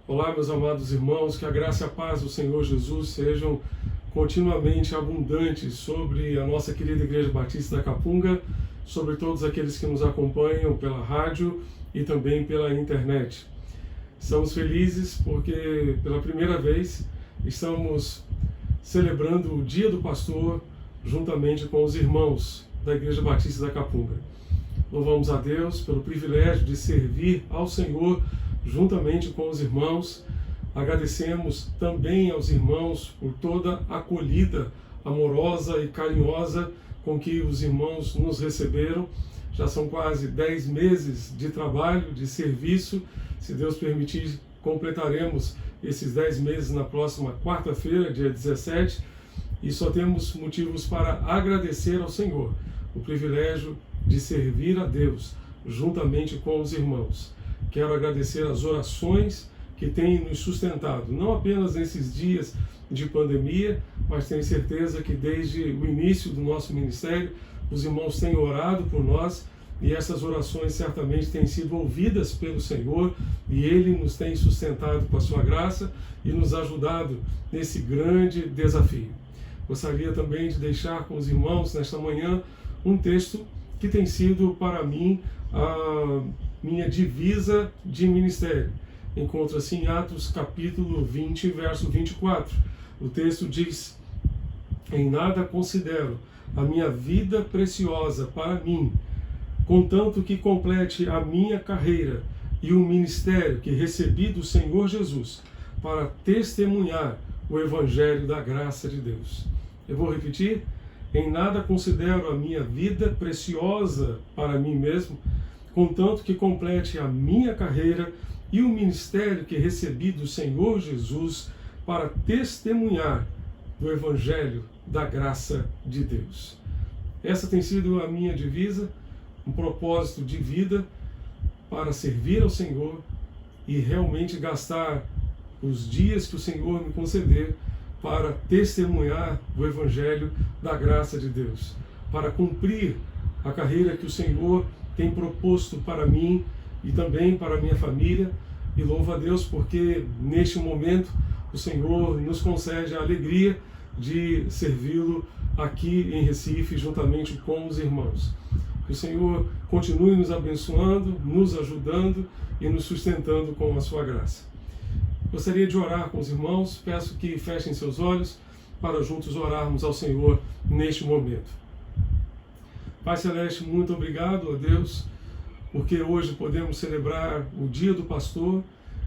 Olá, meus amados irmãos, que a graça e a paz do Senhor Jesus sejam continuamente abundantes sobre a nossa querida Igreja Batista da Capunga, sobre todos aqueles que nos acompanham pela rádio e também pela internet. Estamos felizes porque pela primeira vez estamos celebrando o Dia do Pastor juntamente com os irmãos da Igreja Batista da Capunga. Louvamos a Deus pelo privilégio de servir ao Senhor juntamente com os irmãos. Agradecemos também aos irmãos por toda a acolhida amorosa e carinhosa com que os irmãos nos receberam. Já são quase 10 meses de trabalho, de serviço. Se Deus permitir, completaremos esses 10 meses na próxima quarta-feira, dia 17, e só temos motivos para agradecer ao Senhor o privilégio de servir a Deus juntamente com os irmãos. Quero agradecer as orações que têm nos sustentado, não apenas nesses dias de pandemia, mas tenho certeza que desde o início do nosso ministério, os irmãos têm orado por nós e essas orações certamente têm sido ouvidas pelo Senhor e Ele nos tem sustentado com a sua graça e nos ajudado nesse grande desafio. Gostaria também de deixar com os irmãos nesta manhã um texto que tem sido para mim a minha divisa de ministério. Encontra-se em Atos capítulo 20, verso 24. O texto diz: "Em nada considero a minha vida preciosa para mim, contanto que complete a minha carreira e o ministério que recebi do Senhor Jesus, para testemunhar o Evangelho da graça de Deus." Eu vou repetir: "Em nada considero a minha vida preciosa para mim mesmo, contanto que complete a minha carreira e o ministério que recebi do Senhor Jesus para testemunhar do Evangelho da graça de Deus." Essa tem sido a minha divisa, um propósito de vida para servir ao Senhor e realmente gastar os dias que o Senhor me conceder para testemunhar do Evangelho da graça de Deus, para cumprir a carreira que o Senhor tem proposto para mim e também para a minha família. E louvo a Deus porque neste momento o Senhor nos concede a alegria de servi-lo aqui em Recife juntamente com os irmãos. Que o Senhor continue nos abençoando, nos ajudando e nos sustentando com a sua graça. Gostaria de orar com os irmãos, peço que fechem seus olhos para juntos orarmos ao Senhor neste momento. Pai Celeste, muito obrigado a Deus, porque hoje podemos celebrar o Dia do Pastor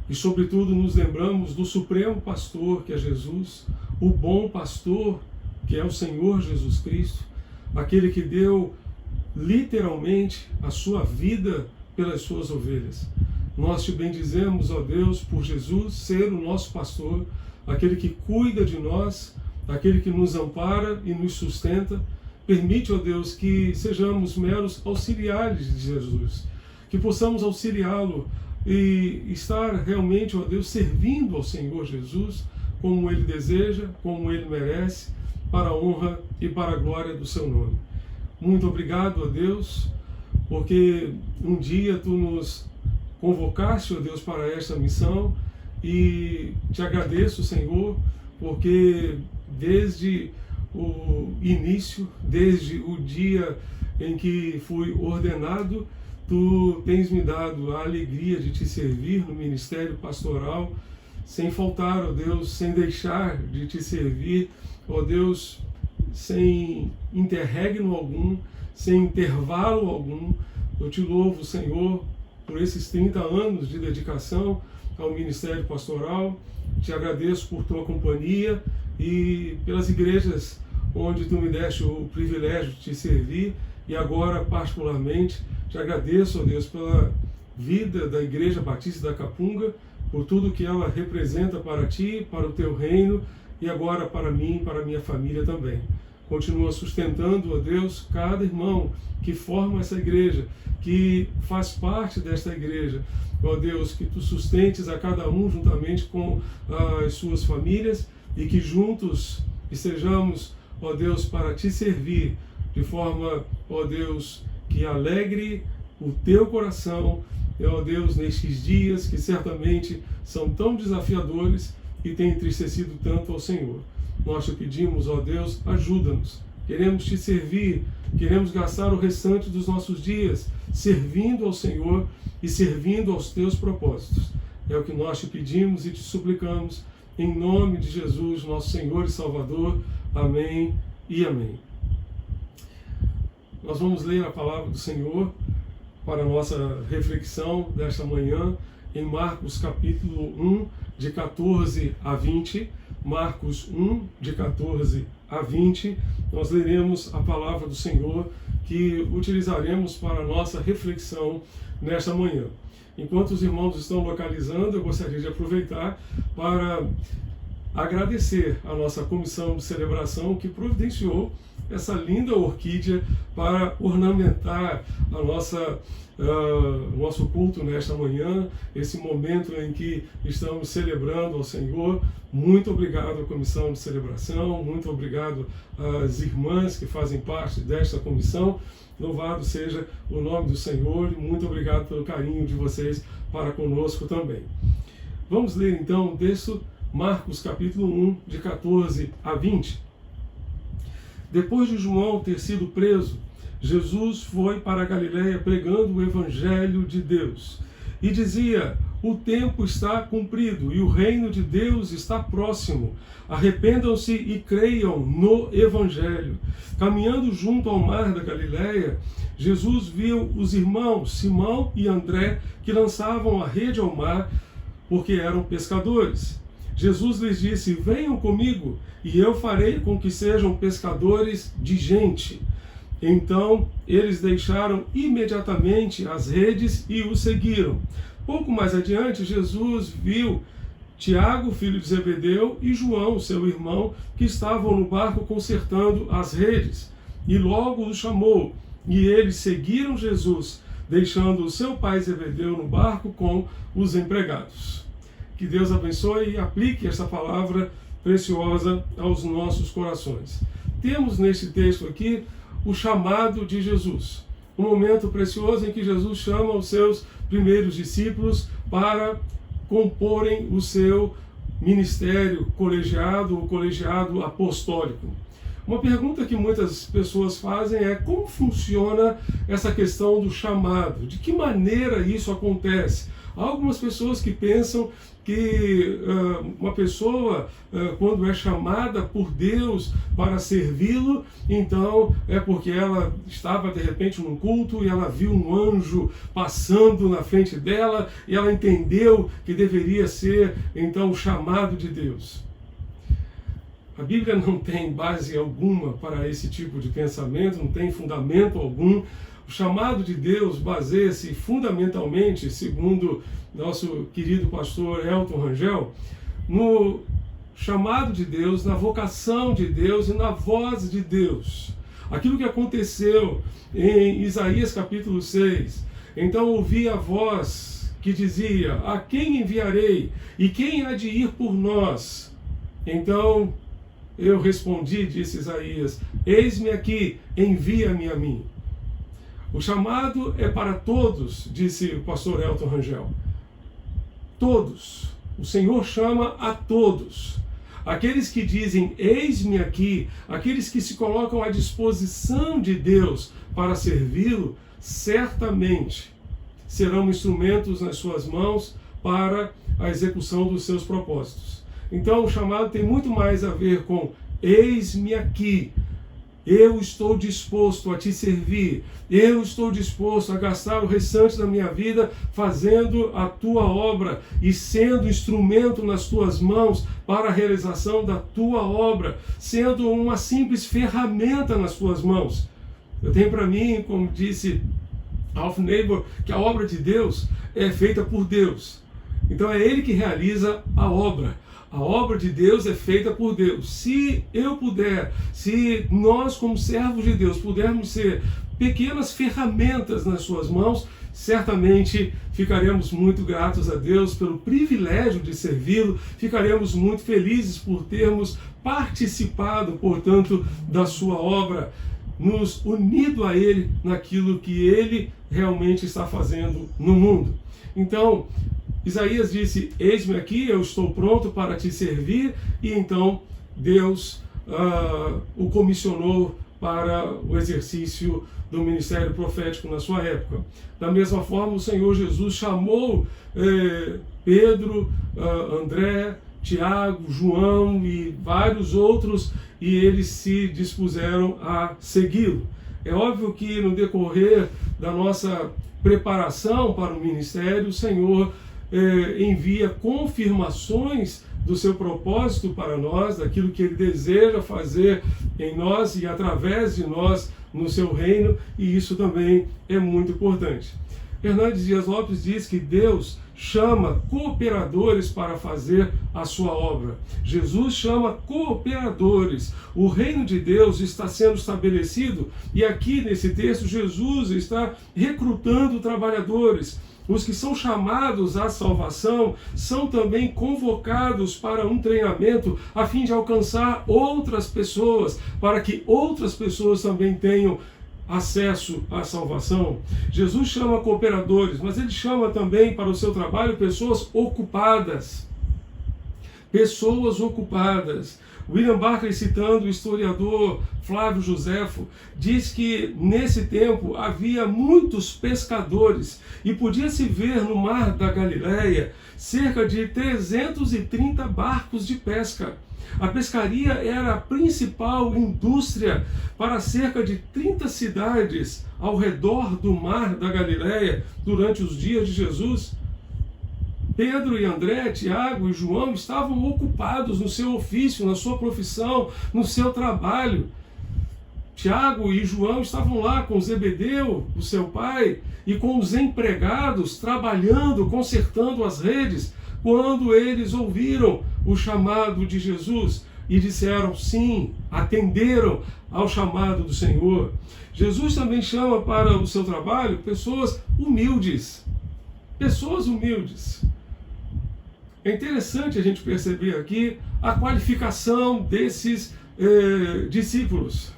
e, sobretudo, nos lembramos do Supremo Pastor, que é Jesus, o bom pastor, que é o Senhor Jesus Cristo, aquele que deu literalmente a sua vida pelas suas ovelhas. Nós te bendizemos, ó Deus, por Jesus ser o nosso pastor, aquele que cuida de nós, aquele que nos ampara e nos sustenta. Permite, ó Deus, que sejamos meros auxiliares de Jesus, que possamos auxiliá-lo e estar realmente, ó Deus, servindo ao Senhor Jesus como Ele deseja, como Ele merece, para a honra e para a glória do seu nome. Muito obrigado, ó Deus, porque um dia Tu nos convocaste, ó Deus, para esta missão e te agradeço, Senhor, porque desde o início, desde o dia em que fui ordenado, Tu tens me dado a alegria de Te servir no ministério pastoral, sem faltar, ó Deus, sem deixar de Te servir, ó Deus, sem interregno algum, sem intervalo algum. Eu Te louvo, Senhor, por esses 30 anos de dedicação ao ministério pastoral. Te agradeço por Tua companhia e pelas igrejas onde Tu me deste o privilégio de Te servir, e agora, particularmente, Te agradeço, ó Deus, pela vida da Igreja Batista da Capunga, por tudo que ela representa para Ti, para o Teu reino, e agora para mim e para a minha família também. Continua sustentando, ó Deus, cada irmão que forma essa igreja, que faz parte desta igreja. Ó Deus, que Tu sustentes a cada um juntamente com as suas famílias e que juntos estejamos, ó Deus, para Te servir de forma, ó Deus, que alegre o Teu coração ó Deus, nestes dias que certamente são tão desafiadores e têm entristecido tanto ao Senhor. Nós te pedimos, ó Deus, ajuda-nos. Queremos te servir, queremos gastar o restante dos nossos dias servindo ao Senhor e servindo aos teus propósitos. É o que nós te pedimos e te suplicamos, em nome de Jesus, nosso Senhor e Salvador. Amém e amém. Nós vamos ler a palavra do Senhor para a nossa reflexão desta manhã em Marcos capítulo 1, de 14 a 20. Marcos 1, de 14 a 20, nós leremos a palavra do Senhor que utilizaremos para a nossa reflexão nesta manhã. Enquanto os irmãos estão localizando, eu gostaria de aproveitar para agradecer a nossa comissão de celebração que providenciou essa linda orquídea para ornamentar a nosso culto nesta manhã, esse momento em que estamos celebrando ao Senhor. Muito obrigado à comissão de celebração, muito obrigado às irmãs que fazem parte desta comissão. Louvado seja o nome do Senhor e muito obrigado pelo carinho de vocês para conosco também. Vamos ler então o texto, Marcos capítulo 1, de 14 a 20. Depois de João ter sido preso, Jesus foi para a Galiléia pregando o Evangelho de Deus e dizia: o tempo está cumprido e o reino de Deus está próximo. Arrependam-se e creiam no Evangelho. Caminhando junto ao mar da Galiléia, Jesus viu os irmãos Simão e André que lançavam a rede ao mar porque eram pescadores. Jesus lhes disse: venham comigo e eu farei com que sejam pescadores de gente. Então eles deixaram imediatamente as redes e o seguiram. Pouco mais adiante, Jesus viu Tiago, filho de Zebedeu, e João, seu irmão, que estavam no barco consertando as redes, e logo os chamou, e eles seguiram Jesus, deixando o seu pai Zebedeu no barco com os empregados. Que Deus abençoe e aplique essa palavra preciosa aos nossos corações. Temos neste texto aqui o chamado de Jesus, um momento precioso em que Jesus chama os seus primeiros discípulos para comporem o seu ministério colegiado, o colegiado apostólico. Uma pergunta que muitas pessoas fazem é: como funciona essa questão do chamado? De que maneira isso acontece? Há algumas pessoas que pensam que uma pessoa, quando é chamada por Deus para servi-lo, então é porque ela estava de repente num culto e ela viu um anjo passando na frente dela e ela entendeu que deveria ser então o chamado de Deus. A Bíblia não tem base alguma para esse tipo de pensamento, não tem fundamento algum. O chamado de Deus baseia-se fundamentalmente, segundo nosso querido pastor Elton Rangel, no chamado de Deus, na vocação de Deus e na voz de Deus. Aquilo que aconteceu em Isaías capítulo 6. Então ouvi a voz que dizia: a quem enviarei? E quem há de ir por nós? Então eu respondi, disse Isaías: eis-me aqui, envia-me a mim. O chamado é para todos, disse o pastor Elton Rangel. Todos. O Senhor chama a todos. Aqueles que dizem, eis-me aqui, aqueles que se colocam à disposição de Deus para servi-lo, certamente serão instrumentos nas suas mãos para a execução dos seus propósitos. Então o chamado tem muito mais a ver com eis-me aqui. Eu estou disposto a te servir, eu estou disposto a gastar o restante da minha vida fazendo a tua obra e sendo instrumento nas tuas mãos para a realização da tua obra, sendo uma simples ferramenta nas tuas mãos. Eu tenho para mim, como disse Ralph Neighbor, que a obra de Deus é feita por Deus. Então é Ele que realiza a obra. A obra de Deus é feita por Deus. Se eu puder, se nós como servos de Deus pudermos ser pequenas ferramentas nas suas mãos, certamente ficaremos muito gratos a Deus pelo privilégio de servi-lo, ficaremos muito felizes por termos participado, portanto, da sua obra, nos unido a Ele naquilo que Ele realmente está fazendo no mundo. Então, Isaías disse: eis-me aqui, eu estou pronto para te servir, e então Deus o comissionou para o exercício do ministério profético na sua época. Da mesma forma, o Senhor Jesus chamou Pedro, André, Tiago, João e vários outros, e eles se dispuseram a segui-lo. É óbvio que no decorrer da nossa preparação para o ministério, o Senhor envia confirmações do seu propósito para nós, daquilo que Ele deseja fazer em nós e através de nós no seu reino, e isso também é muito importante. Hernandes Dias Lopes diz que Deus chama cooperadores para fazer a sua obra. Jesus chama cooperadores. O reino de Deus está sendo estabelecido, e aqui nesse texto Jesus está recrutando trabalhadores. Os que são chamados à salvação são também convocados para um treinamento a fim de alcançar outras pessoas, para que outras pessoas também tenham acesso à salvação. Jesus chama cooperadores, mas Ele chama também para o seu trabalho pessoas ocupadas. Pessoas ocupadas. William Barclay, citando o historiador Flávio Joséfo, diz que nesse tempo havia muitos pescadores e podia-se ver no mar da Galileia cerca de 330 barcos de pesca. A pescaria era a principal indústria para cerca de 30 cidades ao redor do mar da Galileia durante os dias de Jesus. Pedro e André, Tiago e João estavam ocupados no seu ofício, na sua profissão, no seu trabalho. Tiago e João estavam lá com Zebedeu, o seu pai, e com os empregados trabalhando, consertando as redes, quando eles ouviram o chamado de Jesus e disseram sim, atenderam ao chamado do Senhor. Jesus também chama para o seu trabalho pessoas humildes. Pessoas humildes. É interessante a gente perceber aqui a qualificação desses discípulos,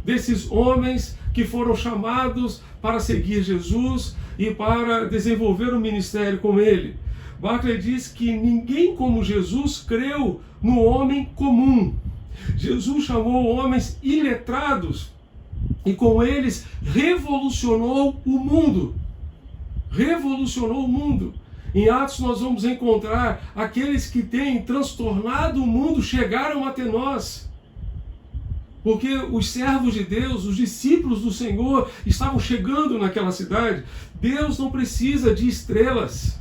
desses homens que foram chamados para seguir Jesus e para desenvolver o ministério com Ele. Barclay diz que ninguém como Jesus creu no homem comum. Jesus chamou homens iletrados e com eles revolucionou o mundo. Revolucionou o mundo. Em Atos nós vamos encontrar aqueles que têm transtornado o mundo chegaram até nós. Porque os servos de Deus, os discípulos do Senhor estavam chegando naquela cidade. Deus não precisa de estrelas.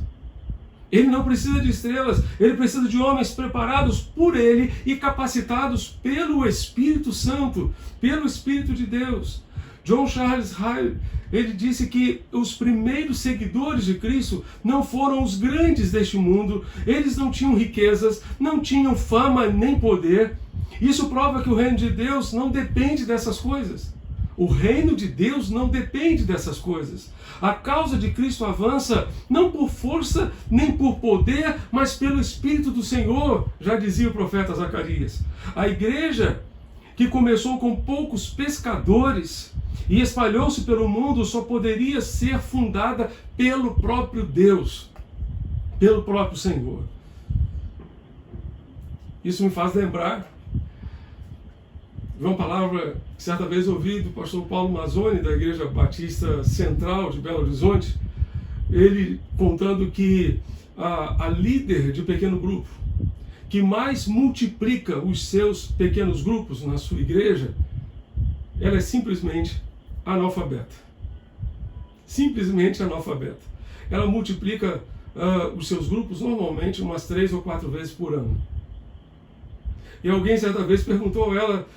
Ele não precisa de estrelas, Ele precisa de homens preparados por Ele e capacitados pelo Espírito Santo, pelo Espírito de Deus. John Charles Hyle, ele disse que os primeiros seguidores de Cristo não foram os grandes deste mundo, eles não tinham riquezas, não tinham fama nem poder. Isso prova que o reino de Deus não depende dessas coisas. O reino de Deus não depende dessas coisas. A causa de Cristo avança não por força nem por poder, mas pelo Espírito do Senhor, já dizia o profeta Zacarias. A igreja que começou com poucos pescadores e espalhou-se pelo mundo só poderia ser fundada pelo próprio Deus, pelo próprio Senhor. Isso me faz lembrar de uma palavra que certa vez ouvi do pastor Paulo Mazzoni, da Igreja Batista Central de Belo Horizonte, ele contando que a líder de pequeno grupo, que mais multiplica os seus pequenos grupos na sua igreja, ela é simplesmente analfabeta. Simplesmente analfabeta. Ela multiplica os seus grupos normalmente umas 3 ou 4 vezes por ano. E alguém certa vez perguntou a ela,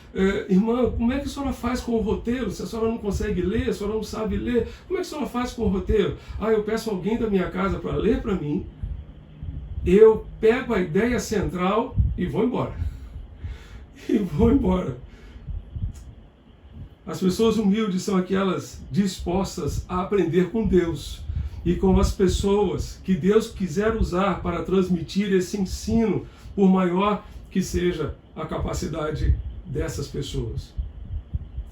irmã, como é que a senhora faz com o roteiro? Se a senhora não consegue ler, a senhora não sabe ler, como é que a senhora faz com o roteiro? Eu peço alguém da minha casa para ler para mim, eu pego a ideia central e vou embora. E vou embora. As pessoas humildes são aquelas dispostas a aprender com Deus e com as pessoas que Deus quiser usar para transmitir esse ensino, por maior que seja a capacidade dessas pessoas.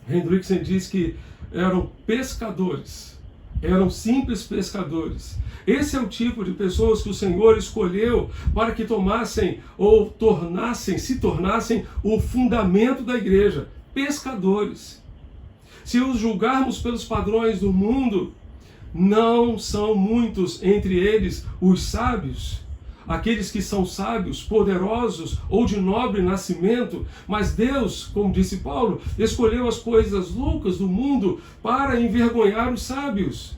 Hendrickson diz que eram pescadores, Eram simples pescadores. Esse é o tipo de pessoas que o Senhor escolheu para que tomassem ou se tornassem o fundamento da igreja. Pescadores. Se os julgarmos pelos padrões do mundo, não são muitos entre eles os sábios, aqueles que são sábios, poderosos ou de nobre nascimento, mas Deus, como disse Paulo, escolheu as coisas loucas do mundo para envergonhar os sábios.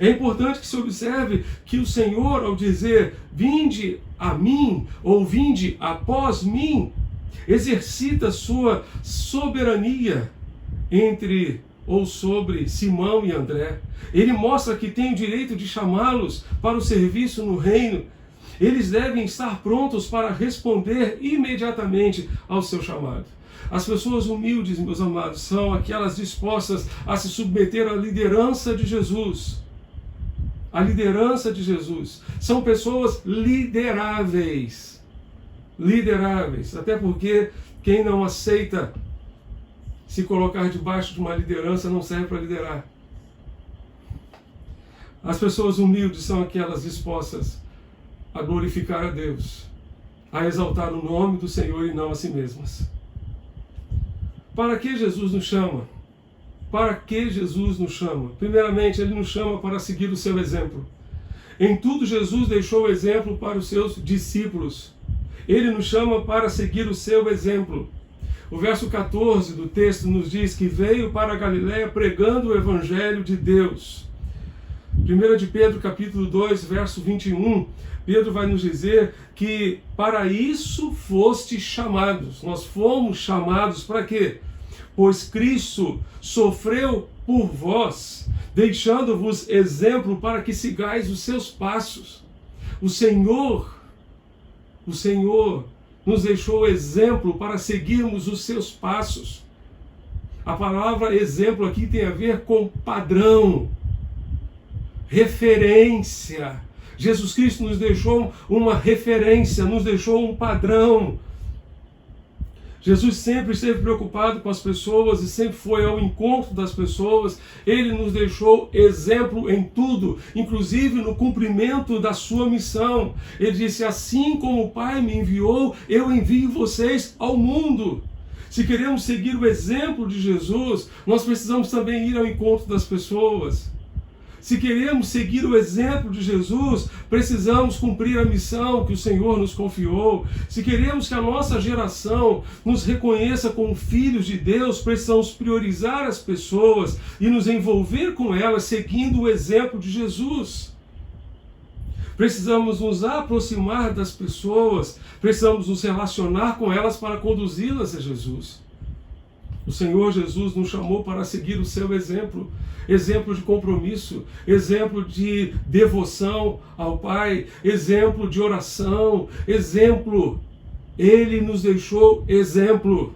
É importante que se observe que o Senhor, ao dizer vinde a mim ou vinde após mim, exercita sua soberania entre ou sobre Simão e André. Ele mostra que tem o direito de chamá-los para o serviço no reino. Eles devem estar prontos para responder imediatamente ao seu chamado. As pessoas humildes, meus amados, são aquelas dispostas a se submeter à liderança de Jesus. A liderança de Jesus. São pessoas lideráveis. Lideráveis. Até porque quem não aceita se colocar debaixo de uma liderança não serve para liderar. As pessoas humildes são aquelas dispostas a glorificar a Deus, a exaltar o nome do Senhor e não a si mesmas. Para que Jesus nos chama? Para que Jesus nos chama? Primeiramente, Ele nos chama para seguir o seu exemplo. Em tudo, Jesus deixou o exemplo para os seus discípulos. Ele nos chama para seguir o seu exemplo. O verso 14 do texto nos diz que veio para a Galiléia pregando o Evangelho de Deus. 1 de Pedro, capítulo 2, verso 21, Pedro vai nos dizer que para isso fostes chamados. Nós fomos chamados para quê? Pois Cristo sofreu por vós, deixando-vos exemplo para que sigais os seus passos. O Senhor nos deixou exemplo para seguirmos os seus passos. A palavra exemplo aqui tem a ver com padrão, referência. Jesus Cristo nos deixou uma referência, nos deixou um padrão. Jesus sempre esteve preocupado com as pessoas e sempre foi ao encontro das pessoas. Ele nos deixou exemplo em tudo, inclusive no cumprimento da sua missão. Ele disse, assim como o Pai me enviou, eu envio vocês ao mundo. Se queremos seguir o exemplo de Jesus, nós precisamos também ir ao encontro das pessoas. Se queremos seguir o exemplo de Jesus, precisamos cumprir a missão que o Senhor nos confiou. Se queremos que a nossa geração nos reconheça como filhos de Deus, precisamos priorizar as pessoas e nos envolver com elas, seguindo o exemplo de Jesus. Precisamos nos aproximar das pessoas, precisamos nos relacionar com elas para conduzi-las a Jesus. O Senhor Jesus nos chamou para seguir o seu exemplo. Exemplo de compromisso, exemplo de devoção ao Pai, exemplo de oração, exemplo. Ele nos deixou exemplo.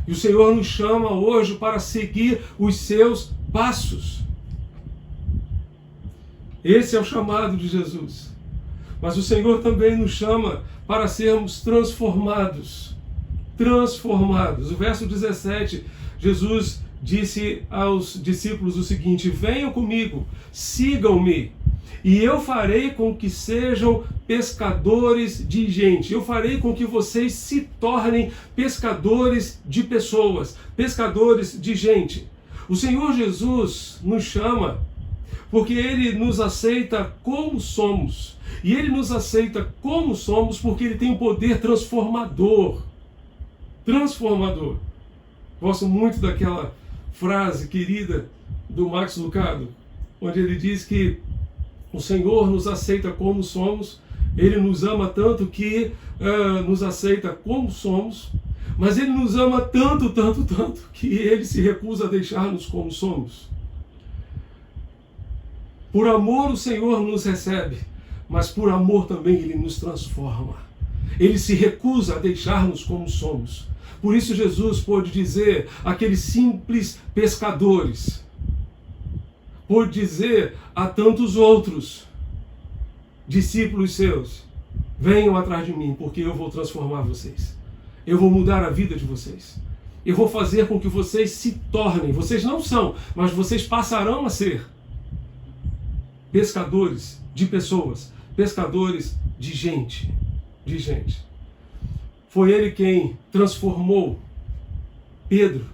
E o Senhor nos chama hoje para seguir os seus passos. Esse é o chamado de Jesus. Mas o Senhor também nos chama para sermos transformados. Transformados. O verso 17, Jesus disse aos discípulos o seguinte: venham comigo, sigam-me, e eu farei com que sejam pescadores de gente. Eu farei com que vocês se tornem pescadores de pessoas, pescadores de gente. O Senhor Jesus nos chama porque Ele nos aceita como somos. E Ele nos aceita como somos porque Ele tem um poder transformador. Transformador. Gosto muito daquela frase querida do Max Lucado, onde ele diz que o Senhor nos aceita como somos, Ele nos ama tanto que nos aceita como somos, mas Ele nos ama tanto, tanto, tanto, que Ele se recusa a deixar-nos como somos. Por amor o Senhor nos recebe, mas por amor também Ele nos transforma. Ele se recusa a deixar-nos como somos. Por isso Jesus pôde dizer àqueles simples pescadores, pôde dizer a tantos outros discípulos seus, venham atrás de mim, porque eu vou transformar vocês. Eu vou mudar a vida de vocês. Eu vou fazer com que vocês se tornem, vocês não são, mas vocês passarão a ser pescadores de pessoas, pescadores de gente, Foi ele quem transformou Pedro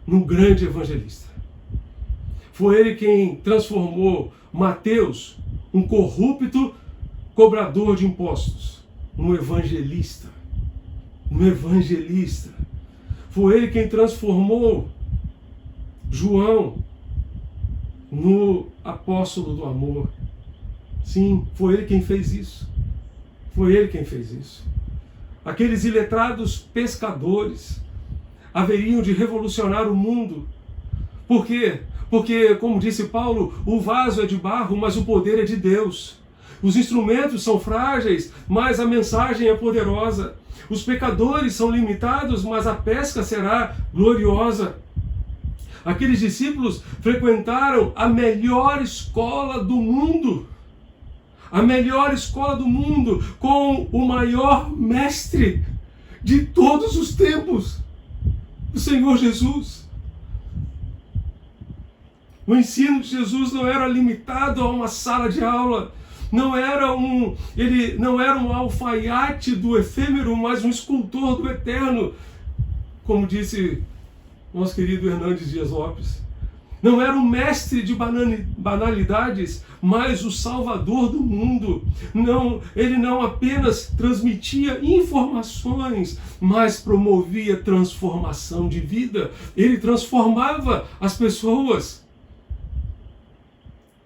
num grande evangelista. Foi ele quem transformou Mateus, um corrupto cobrador de impostos, num evangelista. Foi ele quem transformou João no apóstolo do amor. Sim, foi ele quem fez isso. Aqueles iletrados pescadores haveriam de revolucionar o mundo. Por quê? Porque, como disse Paulo, o vaso é de barro, mas o poder é de Deus. Os instrumentos são frágeis, mas a mensagem é poderosa. Os pecadores são limitados, mas a pesca será gloriosa. Aqueles discípulos frequentaram a melhor escola do mundo. Com o maior mestre de todos os tempos, o Senhor Jesus. O ensino de Jesus não era limitado a uma sala de aula, ele não era um alfaiate do efêmero, mas um escultor do eterno, como disse nosso querido Hernandes Dias Lopes. Não era um mestre de banalidades, mas o salvador do mundo. Ele não apenas transmitia informações, mas promovia transformação de vida. Ele transformava as pessoas.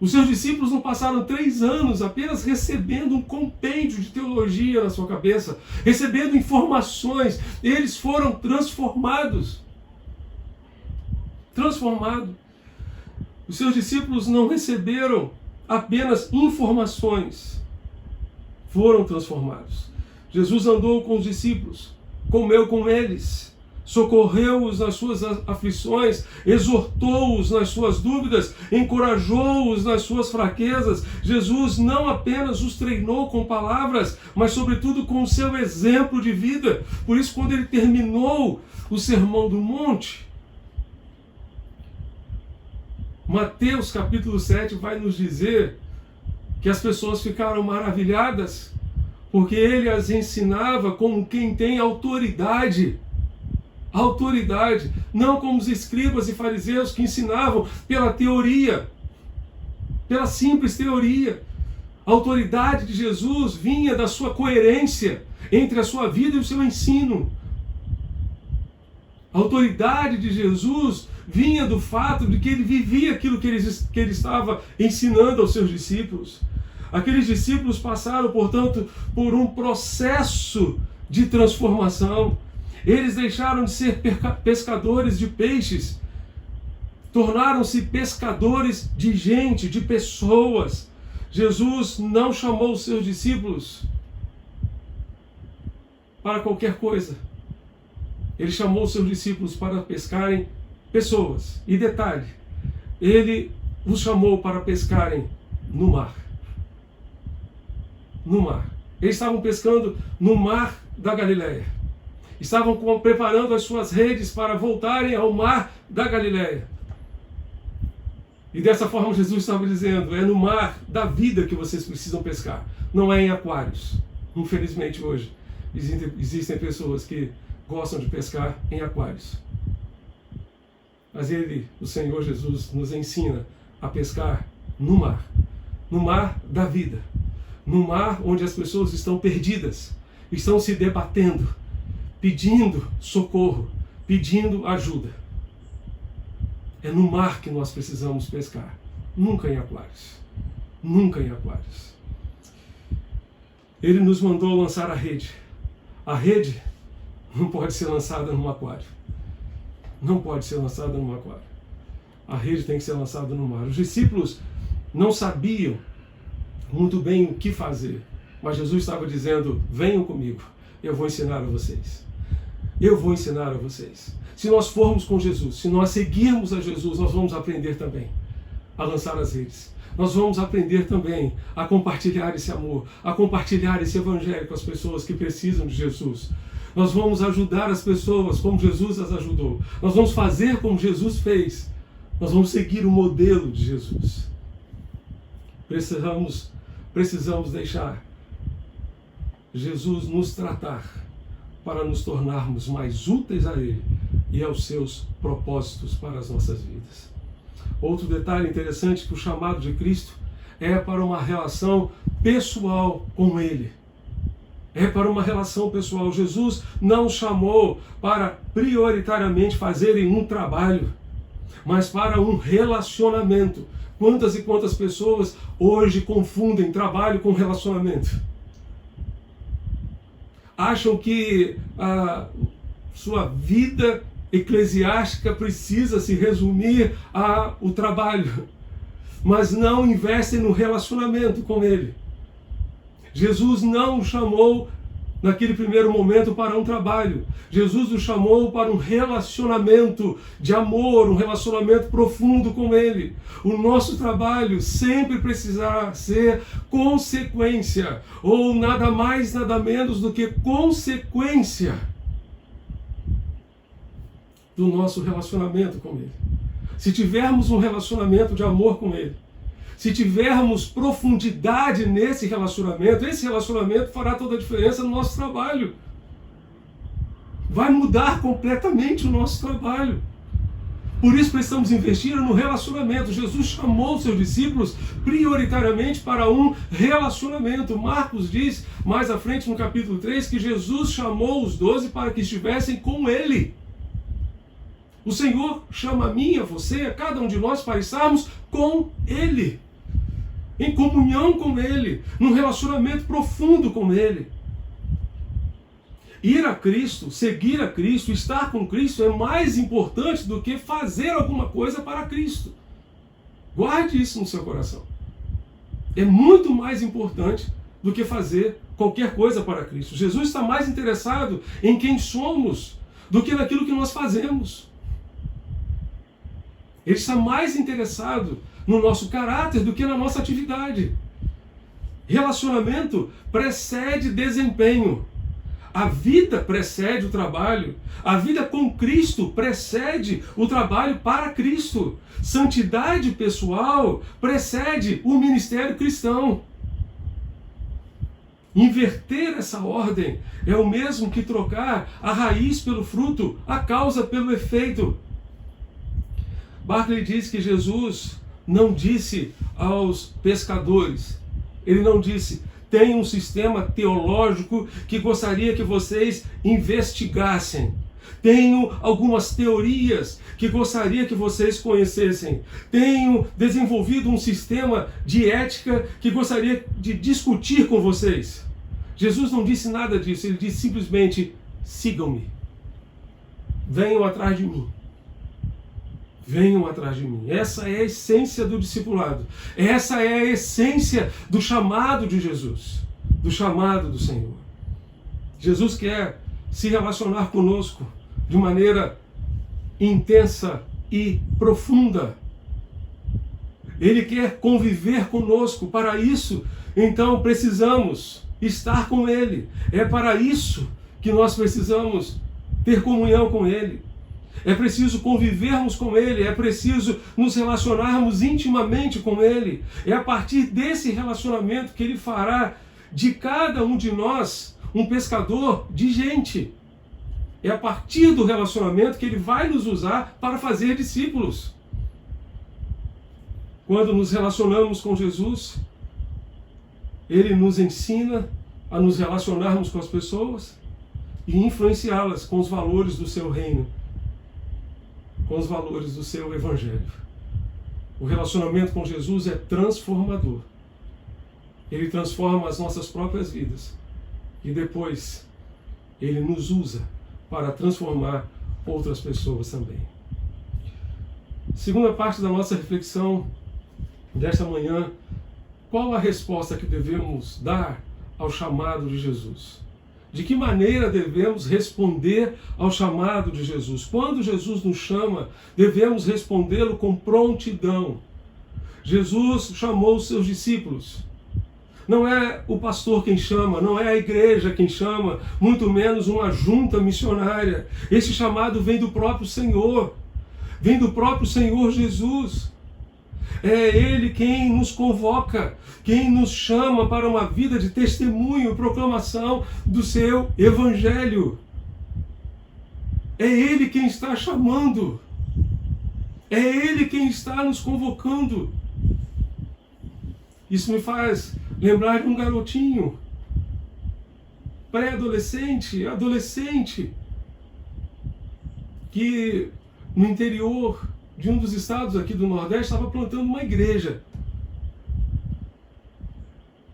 Os seus discípulos não passaram 3 anos apenas recebendo um compêndio de teologia na sua cabeça, recebendo informações. Eles foram transformados. Os seus discípulos não receberam apenas informações, foram transformados. Jesus andou com os discípulos, comeu com eles, socorreu-os nas suas aflições, exortou-os nas suas dúvidas, encorajou-os nas suas fraquezas. Jesus não apenas os treinou com palavras, mas sobretudo com o seu exemplo de vida. Por isso, quando ele terminou o Sermão do Monte, Mateus capítulo 7 vai nos dizer que as pessoas ficaram maravilhadas porque ele as ensinava como quem tem autoridade. Não como os escribas e fariseus que ensinavam pela teoria, pela simples teoria. A autoridade de Jesus vinha da sua coerência entre a sua vida e o seu ensino. A autoridade de Jesus vinha do fato de que ele vivia aquilo que ele estava ensinando aos seus discípulos. Aqueles discípulos passaram, portanto, por um processo de transformação. Eles deixaram de ser pescadores de peixes, tornaram-se pescadores de gente, de pessoas. Jesus não chamou os seus discípulos para qualquer coisa. Ele chamou os seus discípulos para pescarem pessoas. E detalhe, ele os chamou para pescarem no mar. Eles estavam pescando no mar da Galileia. Estavam preparando as suas redes para voltarem ao mar da Galileia. E dessa forma Jesus estava dizendo, é no mar da vida que vocês precisam pescar, não é em aquários. Infelizmente hoje existem pessoas que gostam de pescar em aquários. Mas o Senhor Jesus, nos ensina a pescar no mar da vida, no mar onde as pessoas estão perdidas, estão se debatendo, pedindo socorro, pedindo ajuda. É no mar que nós precisamos pescar, nunca em aquários. Ele nos mandou lançar a rede. A rede não pode ser lançada num aquário. A rede tem que ser lançada no mar. Os discípulos não sabiam muito bem o que fazer, mas Jesus estava dizendo, venham comigo, eu vou ensinar a vocês. Se nós formos com Jesus, se nós seguirmos a Jesus, nós vamos aprender também a lançar as redes. Nós vamos aprender também a compartilhar esse amor, a compartilhar esse evangelho com as pessoas que precisam de Jesus. Nós vamos ajudar as pessoas como Jesus as ajudou. Nós vamos fazer como Jesus fez. Nós vamos seguir o modelo de Jesus. Precisamos deixar Jesus nos tratar para nos tornarmos mais úteis a Ele e aos seus propósitos para as nossas vidas. Outro detalhe interessante, que o chamado de Cristo é para uma relação pessoal com Ele. É para uma relação pessoal. Jesus não chamou para prioritariamente fazerem um trabalho, mas para um relacionamento. Quantas e quantas pessoas hoje confundem trabalho com relacionamento? Acham que a sua vida eclesiástica precisa se resumir ao trabalho, mas não investem no relacionamento com Ele. Jesus não o chamou naquele primeiro momento para um trabalho. Jesus o chamou para um relacionamento de amor, um relacionamento profundo com Ele. O nosso trabalho sempre precisará ser consequência, ou nada mais, nada menos do que consequência do nosso relacionamento com Ele. Se tivermos um relacionamento de amor com Ele, se tivermos profundidade nesse relacionamento, esse relacionamento fará toda a diferença no nosso trabalho. Vai mudar completamente o nosso trabalho. Por isso precisamos investir no relacionamento. Jesus chamou os seus discípulos prioritariamente para um relacionamento. Marcos diz, mais à frente no capítulo 3, que Jesus chamou os 12 para que estivessem com Ele. O Senhor chama a mim, a você, a cada um de nós para estarmos com Ele. Em comunhão com Ele, num relacionamento profundo com Ele. Ir a Cristo, seguir a Cristo, estar com Cristo é mais importante do que fazer alguma coisa para Cristo. Guarde isso no seu coração. É muito mais importante do que fazer qualquer coisa para Cristo. Jesus está mais interessado em quem somos do que naquilo que nós fazemos. Ele está mais interessado no nosso caráter do que na nossa atividade. Relacionamento precede desempenho. A vida precede o trabalho. A vida com Cristo precede o trabalho para Cristo. Santidade pessoal precede o ministério cristão. Inverter essa ordem é o mesmo que trocar a raiz pelo fruto, a causa pelo efeito. Barclay diz que Jesus não disse aos pescadores, ele não disse, tem um sistema teológico que gostaria que vocês investigassem. Tenho algumas teorias que gostaria que vocês conhecessem. Tenho desenvolvido um sistema de ética que gostaria de discutir com vocês. Jesus não disse nada disso, ele disse simplesmente, sigam-me. Venham atrás de mim. Venham atrás de mim. Essa é a essência do discipulado. Essa é a essência do chamado de Jesus, do chamado do Senhor. Jesus quer se relacionar conosco de maneira intensa e profunda. Ele quer conviver conosco. Para isso, então, precisamos estar com Ele. É para isso que nós precisamos ter comunhão com Ele. É preciso convivermos com Ele, é preciso nos relacionarmos intimamente com Ele. É a partir desse relacionamento que Ele fará de cada um de nós um pescador de gente. É a partir do relacionamento que Ele vai nos usar para fazer discípulos. Quando nos relacionamos com Jesus, Ele nos ensina a nos relacionarmos com as pessoas e influenciá-las com os valores do seu reino, com os valores do seu evangelho. O relacionamento com Jesus é transformador. Ele transforma as nossas próprias vidas e depois Ele nos usa para transformar outras pessoas também. Segunda parte da nossa reflexão desta manhã, qual a resposta que devemos dar ao chamado de Jesus? De que maneira devemos responder ao chamado de Jesus? Quando Jesus nos chama, devemos respondê-lo com prontidão. Jesus chamou os seus discípulos. Não é o pastor quem chama, não é a igreja quem chama, muito menos uma junta missionária. Esse chamado vem do próprio Senhor. Vem do próprio Senhor Jesus. É Ele quem nos convoca, quem nos chama para uma vida de testemunho e proclamação do seu Evangelho. É Ele quem está chamando. É Ele quem está nos convocando. Isso me faz lembrar de um garotinho, pré-adolescente, adolescente, que no interior de um dos estados aqui do Nordeste estava plantando uma igreja.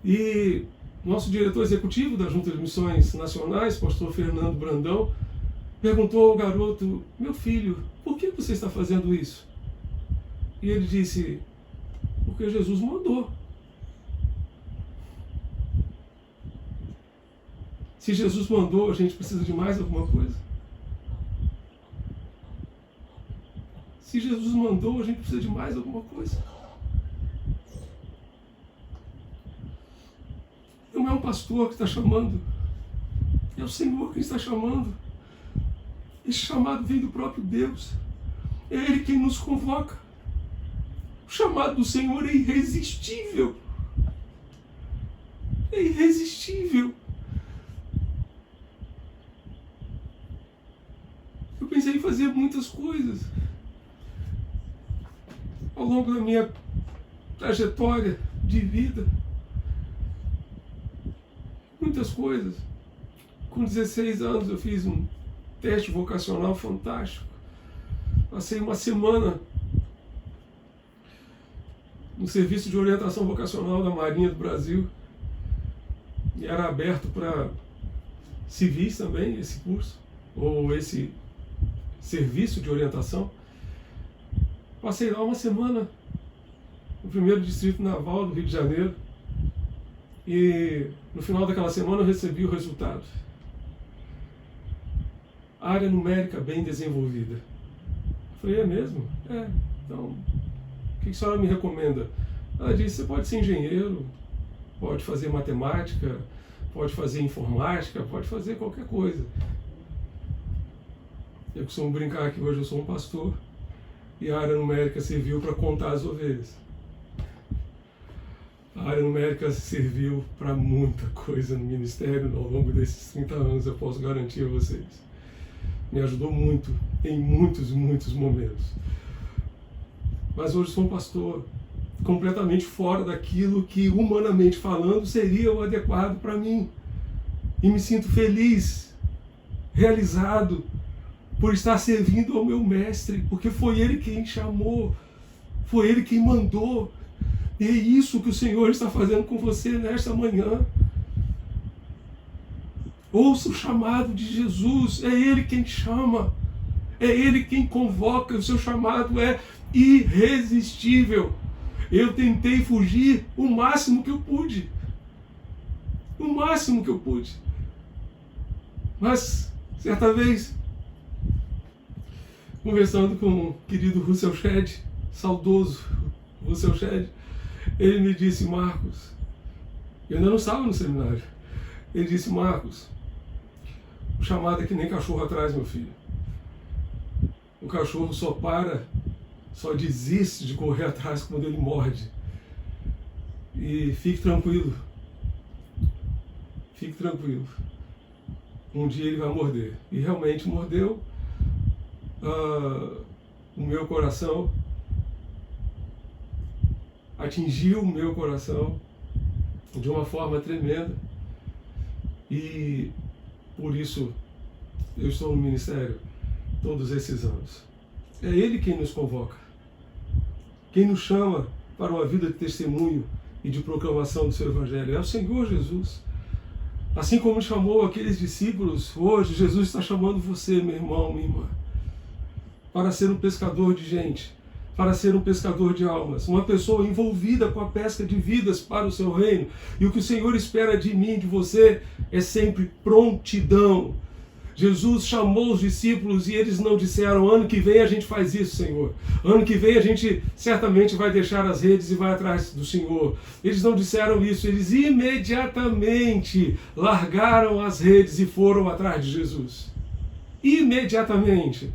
E nosso diretor executivo da Junta de Missões Nacionais, pastor Fernando Brandão, perguntou ao garoto: meu filho, por que você está fazendo isso? E ele disse: porque Jesus mandou. Se Jesus mandou, a gente precisa de mais alguma coisa? Se Jesus mandou, a gente precisa de mais alguma coisa? Não é um pastor que está chamando, é o Senhor que está chamando. Esse chamado vem do próprio Deus. É Ele quem nos convoca. O chamado do Senhor é irresistível. É irresistível. Eu pensei em fazer muitas coisas ao longo da minha trajetória de vida. Muitas coisas. Com 16 anos eu fiz um teste vocacional fantástico. Passei uma semana no serviço de orientação vocacional da Marinha do Brasil. E era aberto para civis também, esse curso, ou esse serviço de orientação. Passei lá uma semana no 1º Distrito Naval do Rio de Janeiro. E no final daquela semana eu recebi o resultado. Área numérica bem desenvolvida. Eu falei: é mesmo? É. Então, o que a senhora me recomenda? Ela disse: você pode ser engenheiro, pode fazer matemática, pode fazer informática, pode fazer qualquer coisa. Eu costumo brincar que hoje eu sou um pastor e a área numérica serviu para contar as ovelhas. A área numérica serviu para muita coisa no ministério ao longo desses 30 anos, eu posso garantir a vocês. Me ajudou muito, em muitos momentos. Mas hoje sou um pastor completamente fora daquilo que, humanamente falando, seria o adequado para mim. E me sinto feliz, realizado, por estar servindo ao meu mestre, porque foi Ele quem chamou, foi Ele quem mandou. E é isso que o Senhor está fazendo com você nesta manhã. Ouça o chamado de Jesus, é Ele quem chama, é Ele quem convoca, o seu chamado é irresistível. Eu tentei fugir o máximo que eu pude, mas certa vez, conversando com o querido Russell Shedd, saudoso Russell Shedd, ele me disse: Marcos, eu ainda não estava no seminário, ele disse: Marcos, o chamado é que nem cachorro atrás, meu filho. O cachorro só desiste de correr atrás quando ele morde. E fique tranquilo. Um dia ele vai morder. E realmente mordeu o meu coração, atingiu o meu coração de uma forma tremenda. E por isso eu estou no ministério todos esses anos. É Ele quem nos convoca, quem nos chama para uma vida de testemunho e de proclamação do seu Evangelho. É o Senhor Jesus. Assim como chamou aqueles discípulos, hoje Jesus está chamando você, meu irmão, minha irmã, para ser um pescador de gente, para ser um pescador de almas, uma pessoa envolvida com a pesca de vidas para o seu reino. E o que o Senhor espera de mim, de você, é sempre prontidão. Jesus chamou os discípulos e eles não disseram: ano que vem a gente faz isso, Senhor. Ano que vem a gente certamente vai deixar as redes e vai atrás do Senhor. Eles não disseram isso, eles imediatamente largaram as redes e foram atrás de Jesus. Imediatamente.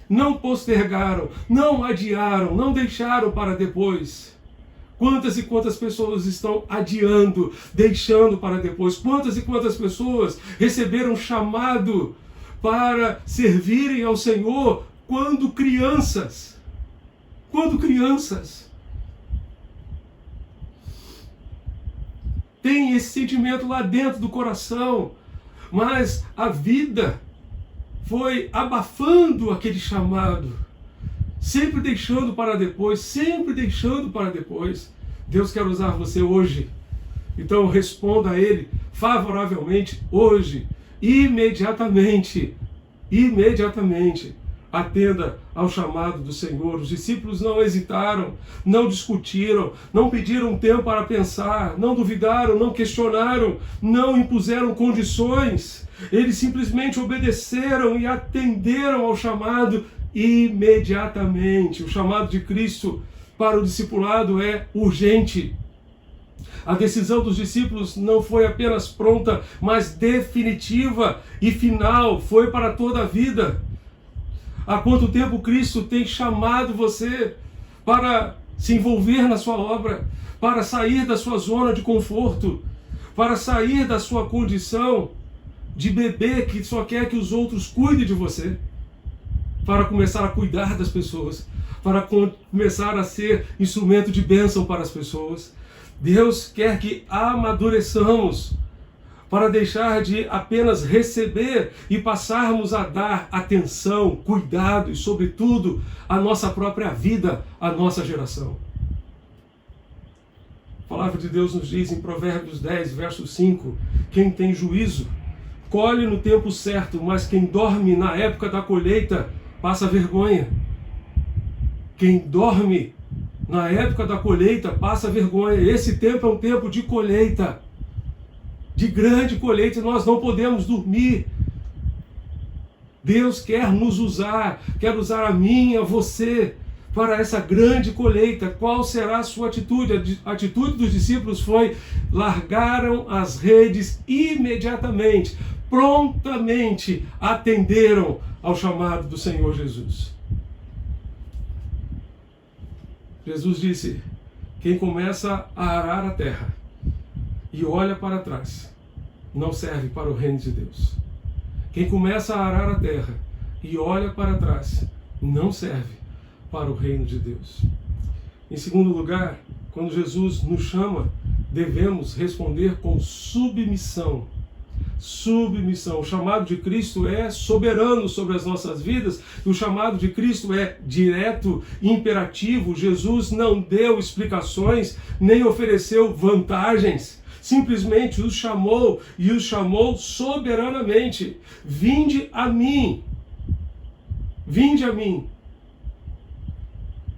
não postergaram, não adiaram, não deixaram para depois. Quantas e quantas pessoas estão adiando, deixando para depois? Quantas e quantas pessoas receberam chamado para servirem ao Senhor quando crianças? Quando crianças. Tem esse sentimento lá dentro do coração, mas a vida foi abafando aquele chamado, sempre deixando para depois, sempre deixando para depois. Deus quer usar você hoje, então responda a Ele favoravelmente hoje, imediatamente, imediatamente. Atenda ao chamado do Senhor. Os discípulos não hesitaram, não discutiram, não pediram tempo para pensar, não duvidaram, não questionaram, não impuseram condições. Eles simplesmente obedeceram e atenderam ao chamado imediatamente. O chamado de Cristo para o discipulado é urgente. A decisão dos discípulos não foi apenas pronta, mas definitiva e final, foi para toda a vida. Há quanto tempo Cristo tem chamado você para se envolver na sua obra, para sair da sua zona de conforto, para sair da sua condição de bebê que só quer que os outros cuidem de você, para começar a cuidar das pessoas, para começar a ser instrumento de bênção para as pessoas. Deus quer que amadureçamos para deixar de apenas receber e passarmos a dar atenção, cuidado e, sobretudo, a nossa própria vida, a nossa geração. A palavra de Deus nos diz em Provérbios 10, verso 5, quem tem juízo colhe no tempo certo, mas quem dorme na época da colheita passa vergonha. Quem dorme na época da colheita passa vergonha. Esse tempo é um tempo de colheita, de grande colheita, e nós não podemos dormir. Deus quer nos usar, quer usar a mim e a você para essa grande colheita. Qual será a sua atitude? A atitude dos discípulos foi: largaram as redes imediatamente, prontamente atenderam ao chamado do Senhor Jesus. Jesus disse: quem começa a arar a terra e olha para trás, não serve para o reino de Deus. Quem começa a arar a terra e olha para trás, não serve para o reino de Deus. Em segundo lugar, quando Jesus nos chama, devemos responder com submissão. Submissão. O chamado de Cristo é soberano sobre as nossas vidas, e o chamado de Cristo é direto, imperativo. Jesus não deu explicações, nem ofereceu vantagens. Simplesmente os chamou, e os chamou soberanamente. Vinde a mim. Vinde a mim.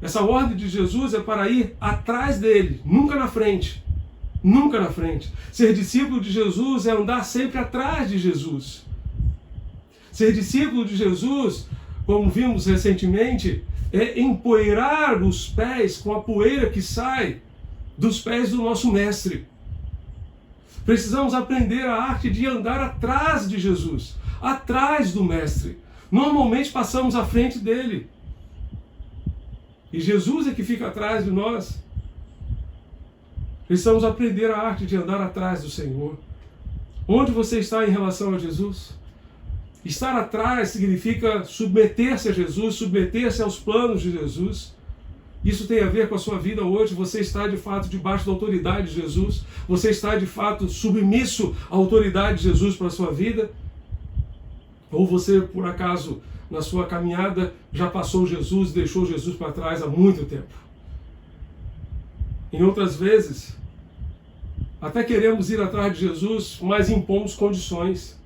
Essa ordem de Jesus é para ir atrás dele, nunca na frente. Nunca na frente. Ser discípulo de Jesus é andar sempre atrás de Jesus. Ser discípulo de Jesus, como vimos recentemente, é empoeirar os pés com a poeira que sai dos pés do nosso mestre. Precisamos aprender a arte de andar atrás de Jesus, atrás do mestre. Normalmente passamos à frente dele. E Jesus é que fica atrás de nós. Precisamos aprender a arte de andar atrás do Senhor. Onde você está em relação a Jesus? Estar atrás significa submeter-se a Jesus, submeter-se aos planos de Jesus. Isso tem a ver com a sua vida hoje. Você está de fato debaixo da autoridade de Jesus? Você está de fato submisso à autoridade de Jesus para a sua vida? Ou você, por acaso, na sua caminhada, já passou Jesus e deixou Jesus para trás há muito tempo? Em outras vezes, até queremos ir atrás de Jesus, mas impomos condições.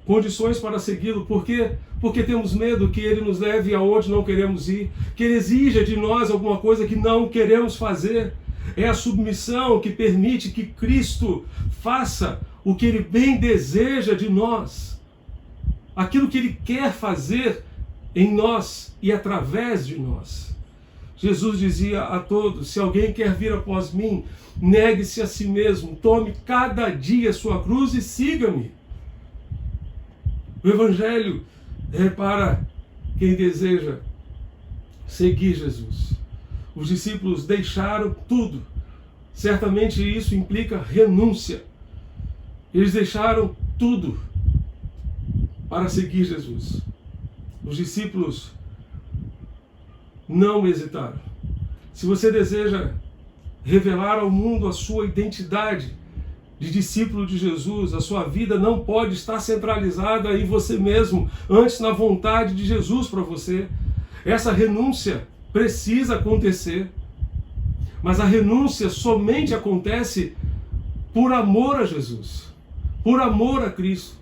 Condições para segui-lo. Por quê? Porque temos medo que ele nos leve aonde não queremos ir, que ele exija de nós alguma coisa que não queremos fazer. É a submissão que permite que Cristo faça o que ele bem deseja de nós. Aquilo que ele quer fazer em nós e através de nós. Jesus dizia a todos: se alguém quer vir após mim, negue-se a si mesmo, tome cada dia sua cruz e siga-me. O Evangelho é para quem deseja seguir Jesus. Os discípulos deixaram tudo. Certamente isso implica renúncia. Eles deixaram tudo para seguir Jesus. Os discípulos não hesitaram. Se você deseja revelar ao mundo a sua identidade de discípulo de Jesus, a sua vida não pode estar centralizada em você mesmo, antes na vontade de Jesus para você. Essa renúncia precisa acontecer, mas a renúncia somente acontece por amor a Jesus, por amor a Cristo.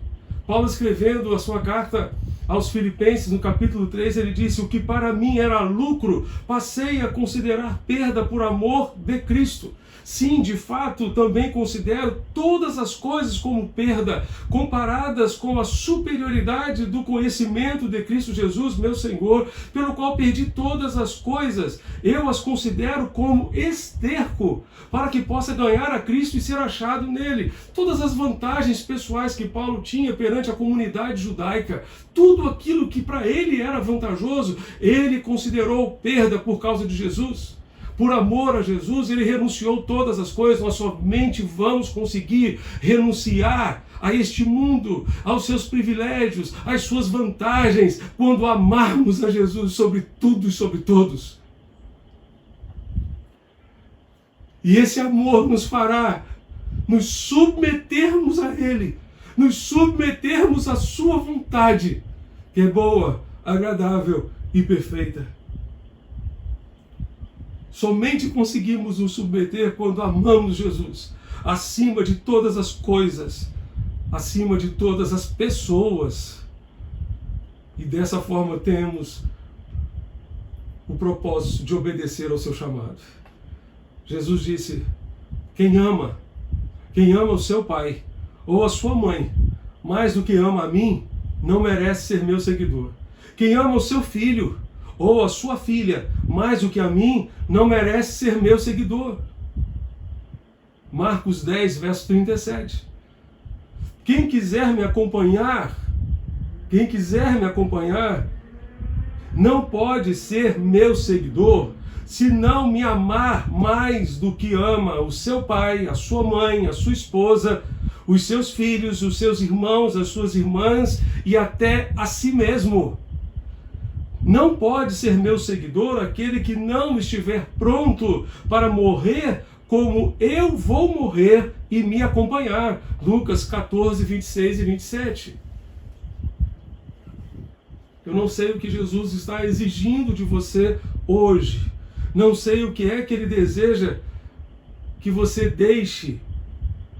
Paulo, escrevendo a sua carta aos Filipenses, no capítulo 3, ele disse: o que para mim era lucro, passei a considerar perda por amor de Cristo. Sim, de fato, também considero todas as coisas como perda, comparadas com a superioridade do conhecimento de Cristo Jesus, meu Senhor, pelo qual perdi todas as coisas. Eu as considero como esterco, para que possa ganhar a Cristo e ser achado nele. Todas as vantagens pessoais que Paulo tinha perante a comunidade judaica, tudo aquilo que para ele era vantajoso, ele considerou perda por causa de Jesus. Por amor a Jesus, ele renunciou todas as coisas. Nós somente vamos conseguir renunciar a este mundo, aos seus privilégios, às suas vantagens, quando amarmos a Jesus sobre tudo e sobre todos. E esse amor nos fará nos submetermos a Ele, nos submetermos à sua vontade, que é boa, agradável e perfeita. Somente conseguimos nos submeter quando amamos Jesus, acima de todas as coisas, acima de todas as pessoas. E dessa forma temos o propósito de obedecer ao seu chamado. Jesus disse: quem ama o seu pai ou a sua mãe, mais do que ama a mim, não merece ser meu seguidor. Quem ama o seu filho ou a sua filha, mais do que a mim, não merece ser meu seguidor. Marcos 10, verso 37. Quem quiser me acompanhar, não pode ser meu seguidor se não me amar mais do que ama o seu pai, a sua mãe, a sua esposa, os seus filhos, os seus irmãos, as suas irmãs e até a si mesmo. Não pode ser meu seguidor aquele que não estiver pronto para morrer como eu vou morrer e me acompanhar. Lucas 14, 26 e 27. Eu não sei o que Jesus está exigindo de você hoje. Não sei o que é que Ele deseja que você deixe.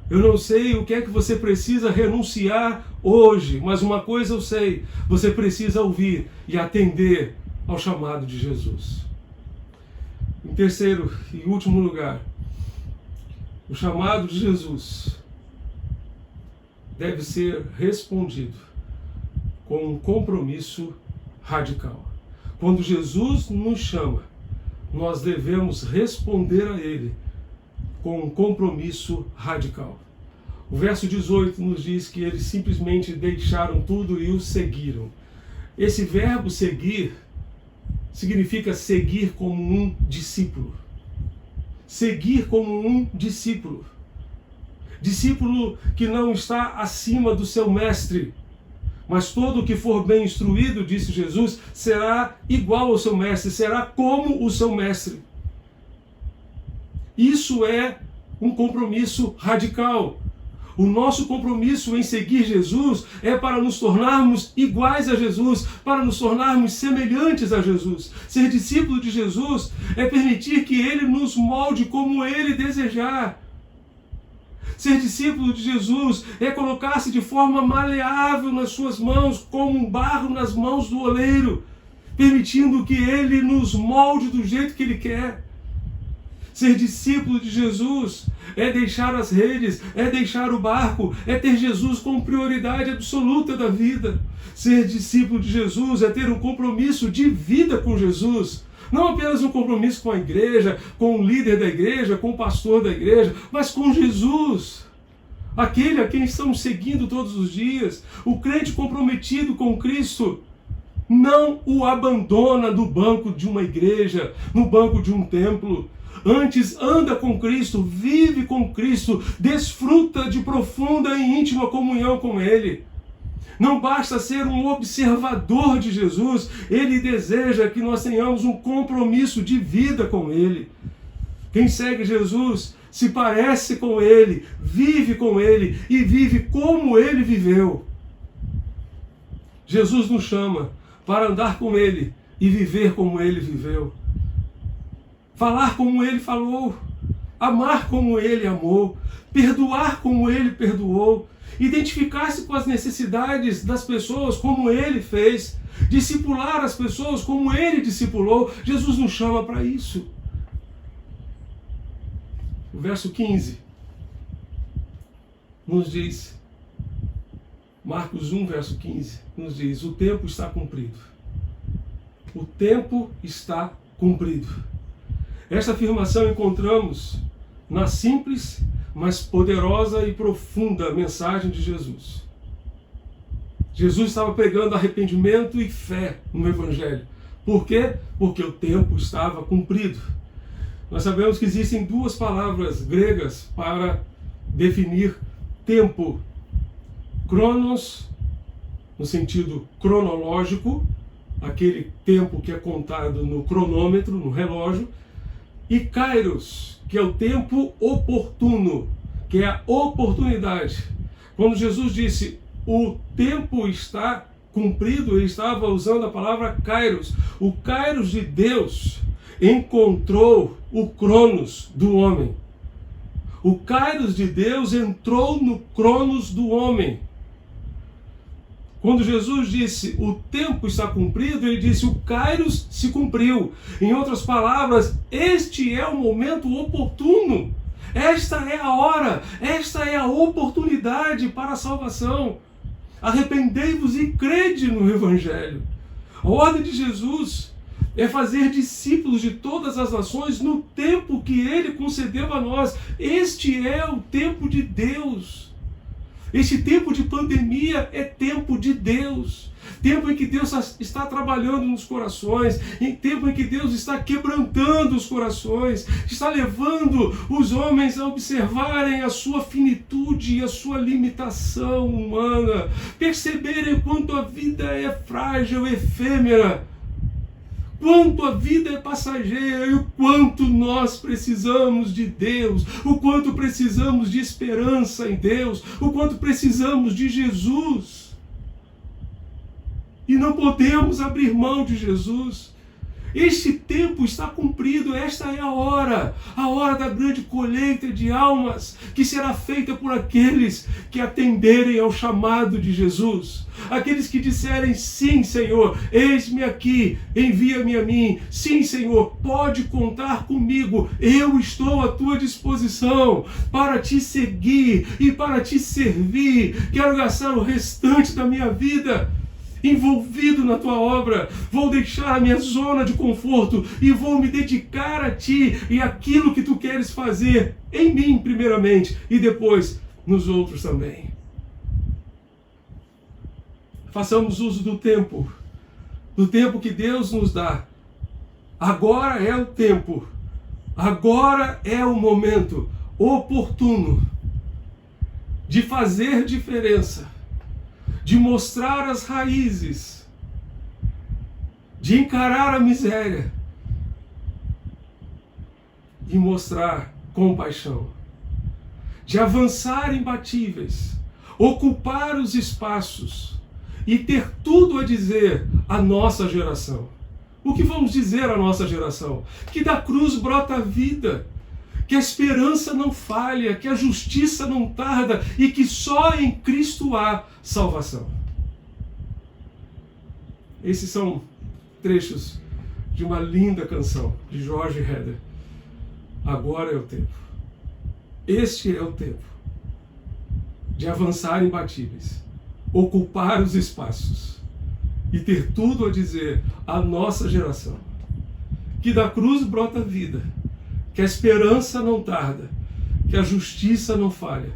Eu não sei o que é que você precisa renunciar hoje, mas uma coisa eu sei: você precisa ouvir e atender ao chamado de Jesus. Em terceiro e último lugar, o chamado de Jesus deve ser respondido com um compromisso radical. Quando Jesus nos chama, nós devemos responder a Ele com um compromisso radical. O verso 18 nos diz que eles simplesmente deixaram tudo e o seguiram. Esse verbo seguir significa seguir como um discípulo. Seguir como um discípulo. Discípulo que não está acima do seu mestre, mas todo o que for bem instruído, disse Jesus, será igual ao seu mestre, será como o seu mestre. Isso é um compromisso radical. O nosso compromisso em seguir Jesus é para nos tornarmos iguais a Jesus, para nos tornarmos semelhantes a Jesus. Ser discípulo de Jesus é permitir que Ele nos molde como Ele desejar. Ser discípulo de Jesus é colocar-se de forma maleável nas suas mãos, como um barro nas mãos do oleiro, permitindo que Ele nos molde do jeito que Ele quer. Ser discípulo de Jesus é deixar as redes, é deixar o barco, é ter Jesus como prioridade absoluta da vida. Ser discípulo de Jesus é ter um compromisso de vida com Jesus. Não apenas um compromisso com a igreja, com o líder da igreja, com o pastor da igreja, mas com Jesus. Aquele a quem estamos seguindo todos os dias. O crente comprometido com Cristo Não o abandona no banco de uma igreja, no banco de um templo. Antes, anda com Cristo, vive com Cristo, desfruta de profunda e íntima comunhão com Ele. Não basta ser um observador de Jesus, Ele deseja que nós tenhamos um compromisso de vida com Ele. Quem segue Jesus se parece com Ele, vive com Ele e vive como Ele viveu. Jesus nos chama para andar com Ele e viver como Ele viveu. Falar como Ele falou, amar como Ele amou, perdoar como Ele perdoou, identificar-se com as necessidades das pessoas como Ele fez, discipular as pessoas como Ele discipulou. Jesus nos chama para isso. O verso 15 nos diz, Marcos 1, verso 15, nos diz: o tempo está cumprido. O tempo está cumprido. Esta afirmação encontramos na simples, mas poderosa e profunda mensagem de Jesus. Jesus estava pregando arrependimento e fé no Evangelho. Por quê? Porque o tempo estava cumprido. Nós sabemos que existem duas palavras gregas para definir tempo. Cronos, no sentido cronológico, aquele tempo que é contado no cronômetro, no relógio, e kairos, que é o tempo oportuno, que é a oportunidade. Quando Jesus disse, o tempo está cumprido, ele estava usando a palavra kairos. O kairos de Deus encontrou o cronos do homem. O kairos de Deus entrou no cronos do homem. Quando Jesus disse, o tempo está cumprido, ele disse, o kairos se cumpriu. Em outras palavras, este é o momento oportuno. Esta é a hora, esta é a oportunidade para a salvação. Arrependei-vos e crede no Evangelho. A ordem de Jesus é fazer discípulos de todas as nações no tempo que Ele concedeu a nós. Este é o tempo de Deus. Este tempo de pandemia é tempo de Deus. Tempo em que Deus está trabalhando nos corações, em tempo em que Deus está quebrantando os corações, está levando os homens a observarem a sua finitude e a sua limitação humana, perceberem quanto a vida é frágil, efêmera, quanto a vida é passageira e o quanto nós precisamos de Deus, o quanto precisamos de esperança em Deus, o quanto precisamos de Jesus. E não podemos abrir mão de Jesus. Este tempo está cumprido, esta é a hora da grande colheita de almas, que será feita por aqueles que atenderem ao chamado de Jesus. Aqueles que disserem, sim, Senhor, eis-me aqui, envia-me a mim. Sim, Senhor, pode contar comigo, eu estou à tua disposição para te seguir e para te servir. Quero gastar o restante da minha vida envolvido na tua obra. Vou deixar a minha zona de conforto e vou me dedicar a ti e aquilo que tu queres fazer em mim primeiramente e depois nos outros também. Façamos uso do tempo que Deus nos dá. Agora é o tempo, agora é o momento oportuno de fazer diferença, de mostrar as raízes, de encarar a miséria e mostrar compaixão, de avançar imbatíveis, ocupar os espaços e ter tudo a dizer à nossa geração. O que vamos dizer à nossa geração? Que da cruz brota a vida, que a esperança não falha, que a justiça não tarda e que só em Cristo há salvação. Esses são trechos de uma linda canção de Jorge Heder. Agora é o tempo. Este é o tempo de avançar imbatíveis, ocupar os espaços e ter tudo a dizer à nossa geração. Que da cruz brota a vida, que a esperança não tarda, que a justiça não falha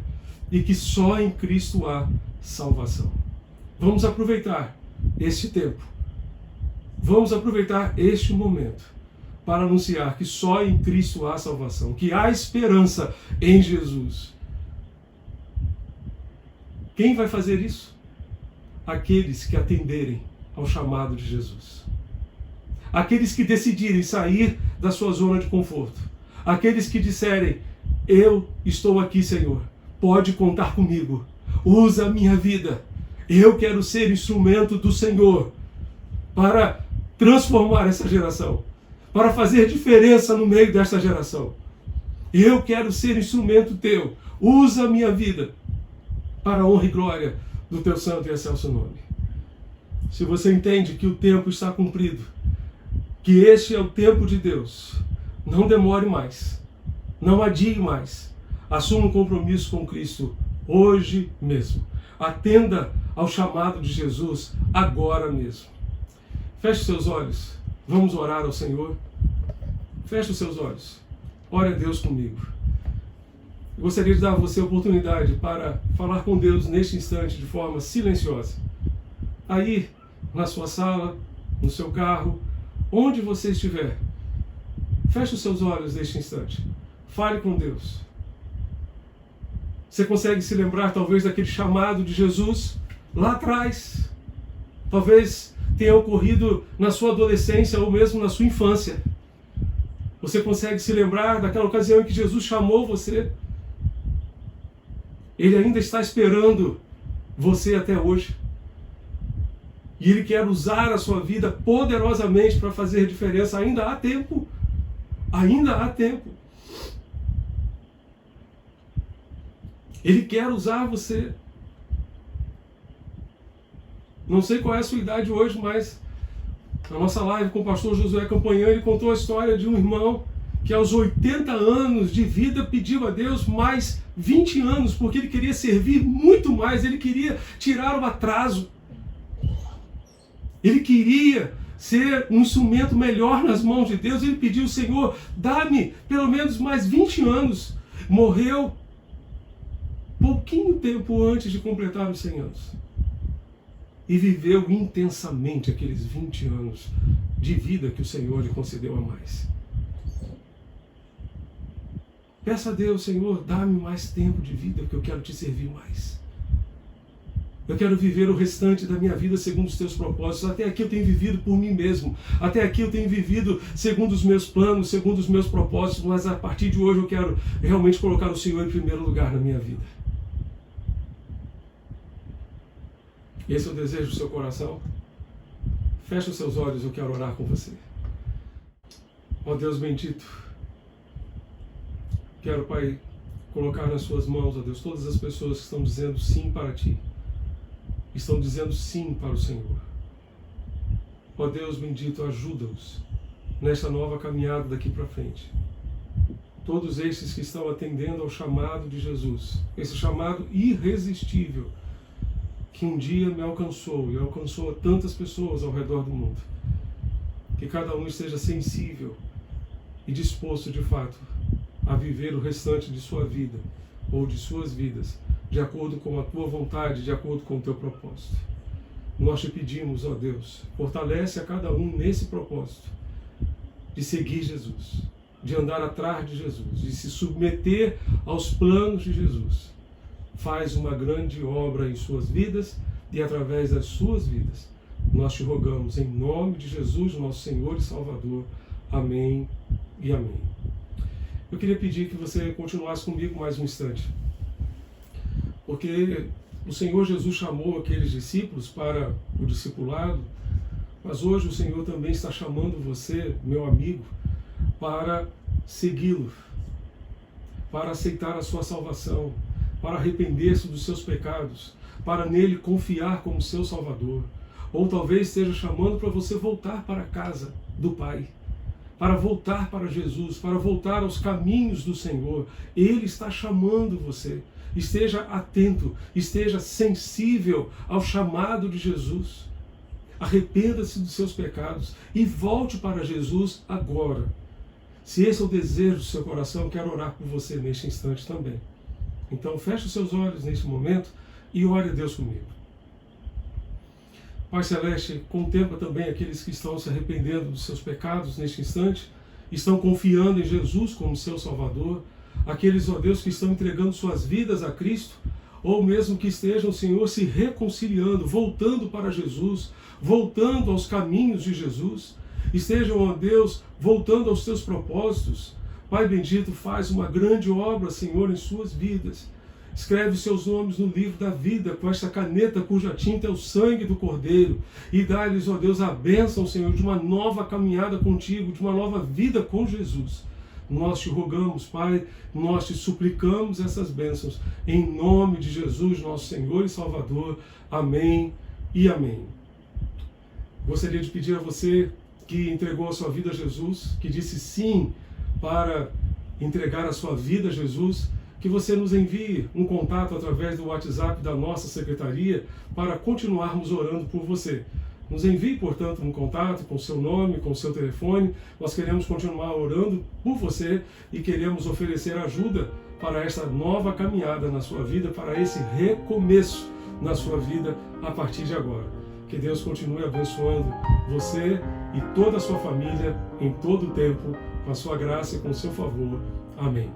e que só em Cristo há salvação. Vamos aproveitar este tempo Vamos aproveitar este momento para anunciar que só em Cristo há salvação, que há esperança em Jesus. Quem vai fazer isso? Aqueles que atenderem ao chamado de Jesus. Aqueles que decidirem sair da sua zona de conforto. Aqueles que disserem, eu estou aqui, Senhor, pode contar comigo, usa a minha vida, eu quero ser instrumento do Senhor para transformar essa geração, para fazer diferença no meio desta geração. Eu quero ser instrumento teu, usa a minha vida para a honra e glória do teu santo e excelso nome. Se você entende que o tempo está cumprido, que este é o tempo de Deus, não demore mais, não adie mais, assuma um compromisso com Cristo hoje mesmo. Atenda ao chamado de Jesus agora mesmo. Feche seus olhos, vamos orar ao Senhor. Feche os seus olhos, ore a Deus comigo. Eu gostaria de dar a você a oportunidade para falar com Deus neste instante de forma silenciosa. Aí, na sua sala, no seu carro, onde você estiver, feche os seus olhos neste instante. Fale com Deus. Você consegue se lembrar talvez daquele chamado de Jesus lá atrás? Talvez tenha ocorrido na sua adolescência ou mesmo na sua infância. Você consegue se lembrar daquela ocasião em que Jesus chamou você? Ele ainda está esperando você até hoje. E Ele quer usar a sua vida poderosamente para fazer diferença. Ainda há tempo. Ainda há tempo. Ele quer usar você. Não sei qual é a sua idade hoje, mas na nossa live com o pastor Josué Campanhã, ele contou a história de um irmão que aos 80 anos de vida pediu a Deus mais 20 anos, porque ele queria servir muito mais, ele queria tirar o atraso. Ele queria ser um instrumento melhor nas mãos de Deus. Ele pediu, Senhor, dá-me pelo menos mais 20 anos. Morreu pouquinho tempo antes de completar os 100 anos. E viveu intensamente aqueles 20 anos de vida que o Senhor lhe concedeu a mais. Peça a Deus, Senhor, dá-me mais tempo de vida, porque eu quero te servir mais. Eu quero viver o restante da minha vida segundo os teus propósitos. Até aqui eu tenho vivido por mim mesmo. Até aqui eu tenho vivido segundo os meus planos, segundo os meus propósitos. Mas a partir de hoje eu quero realmente colocar o Senhor em primeiro lugar na minha vida. Esse é o desejo do seu coração? Feche os seus olhos, eu quero orar com você. Ó Deus bendito, quero, Pai, colocar nas suas mãos, ó Deus, todas as pessoas que estão dizendo sim para Ti. Estão dizendo sim para o Senhor. Ó Deus bendito, ajuda-os nesta nova caminhada daqui para frente. Todos estes que estão atendendo ao chamado de Jesus, esse chamado irresistível, que um dia me alcançou e alcançou tantas pessoas ao redor do mundo. Que cada um esteja sensível e disposto de fato a viver o restante de sua vida ou de suas vidas de acordo com a tua vontade, de acordo com o teu propósito. Nós te pedimos, ó Deus, fortalece a cada um nesse propósito de seguir Jesus, de andar atrás de Jesus, de se submeter aos planos de Jesus. Faz uma grande obra em suas vidas e através das suas vidas. Nós te rogamos em nome de Jesus, nosso Senhor e Salvador. Amém e amém. Eu queria pedir que você continuasse comigo mais um instante. Porque o Senhor Jesus chamou aqueles discípulos para o discipulado, mas hoje o Senhor também está chamando você, meu amigo, para segui-lo, para aceitar a sua salvação, para arrepender-se dos seus pecados, para nele confiar como seu Salvador. Ou talvez esteja chamando para você voltar para a casa do Pai, para voltar para Jesus, para voltar aos caminhos do Senhor. Ele está chamando você. Esteja atento, esteja sensível ao chamado de Jesus. Arrependa-se dos seus pecados e volte para Jesus agora. Se esse é o desejo do seu coração, eu quero orar por você neste instante também. Então feche os seus olhos neste momento e ore a Deus comigo. Pai Celeste, contempla também aqueles que estão se arrependendo dos seus pecados neste instante, estão confiando em Jesus como seu Salvador, aqueles, ó Deus, que estão entregando suas vidas a Cristo, ou mesmo que estejam, Senhor, se reconciliando, voltando para Jesus, voltando aos caminhos de Jesus, estejam, ó Deus, voltando aos teus propósitos. Pai bendito, faz uma grande obra, Senhor, em suas vidas. Escreve seus nomes no livro da vida com esta caneta cuja tinta é o sangue do Cordeiro, e dá-lhes, ó Deus, a bênção, Senhor, de uma nova caminhada contigo, de uma nova vida com Jesus. Nós te rogamos, Pai, nós te suplicamos essas bênçãos, em nome de Jesus, nosso Senhor e Salvador. Amém e amém. Gostaria de pedir a você que entregou a sua vida a Jesus, que disse sim para entregar a sua vida a Jesus, que você nos envie um contato através do WhatsApp da nossa secretaria para continuarmos orando por você. Nos envie, portanto, um contato com seu nome, com seu telefone. Nós queremos continuar orando por você e queremos oferecer ajuda para esta nova caminhada na sua vida, para esse recomeço na sua vida a partir de agora. Que Deus continue abençoando você e toda a sua família em todo o tempo, com a sua graça e com o seu favor. Amém.